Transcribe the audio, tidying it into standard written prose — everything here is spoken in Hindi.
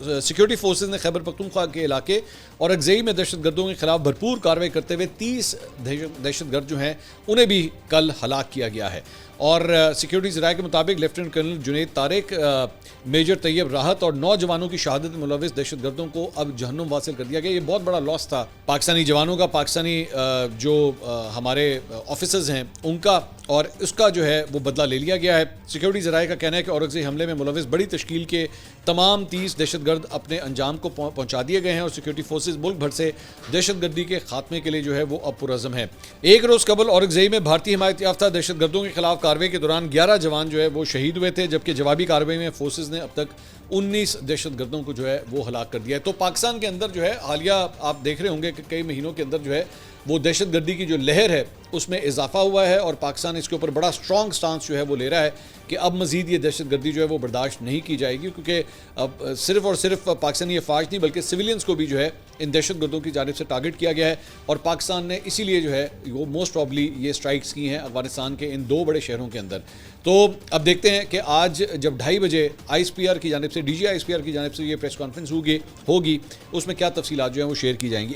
सिक्योरिटी फोर्सेज ने खैबर पख्तूनख्वा के इलाके और अगजई में दहशतगर्दों के खिलाफ भरपूर कार्रवाई करते हुए 30 दहशतगर्द जो हैं उन्हें भी कल हलाक किया गया है। और सिक्योरिटी ज़राए के मुताबिक lieutenant colonel Junaid Tariq, major Tayyab Rahat और 9 जवानों की शहादत में मुलविस दहशतगर्दों को अब जहन्नुम वासिल कर दिया गया। ये बहुत बड़ा लॉस था पाकिस्तानी जवानों का, पाकिस्तानी जो हमारे ऑफिसर्स हैं उनका, और उसका जो है वो बदला ले लिया गया है। सिक्योरिटी ज़राए का कहना है कि औरंगज़ई हमले में मुलविस बड़ी तश्कील के तमाम 30 दहशतगर्द अपने अंजाम को पहुँचा दिए गए हैं और सिक्योरिटी फोर्सेज मुल्क भर से दहशतगर्दी के खात्मे के लिए जो है वो अब पुरज़म है। एक रोज़ कबल औरंगज़ई में भारतीय हिमायत याफ्ता दहशतगर्दों के खिलाफ कार्रवाई के दौरान 11 जवान जो है वो शहीद हुए थे, जबकि जवाबी कार्रवाई में फोर्सेज ने अब तक 19 दहशतगर्दों को जो है वो हलाक कर दिया है। तो पाकिस्तान के अंदर जो है हालिया आप देख रहे होंगे कि कई महीनों के अंदर जो है वो दहशतगर्दी की जो लहर है उसमें इजाफा हुआ है और पाकिस्तान इसके ऊपर बड़ा स्ट्रॉन्ग स्टांस जो है वो ले रहा है कि अब मज़ीद ये दहशतगर्दी जो है वो बर्दाश्त नहीं की जाएगी, क्योंकि अब सिर्फ और सिर्फ पाकिस्तानी अफवाज नहीं बल्कि सिविलियंस को भी जो है इन दहशतगर्दों की जानिब से टारगेट किया गया है। और पाकिस्तान ने इसीलिए जो है वो मोस्ट प्रॉब्ली ये स्ट्राइक्स की हैं अफगानिस्तान के इन 2 बड़े शहरों के अंदर। तो अब देखते हैं कि आज जब 2:30 बजे ISPR की जानिब से, DG ISPR की जानिब से ये प्रेस कॉन्फ्रेंस होगी उसमें क्या तफसीलात जो हैं वो शेयर की जाएंगी।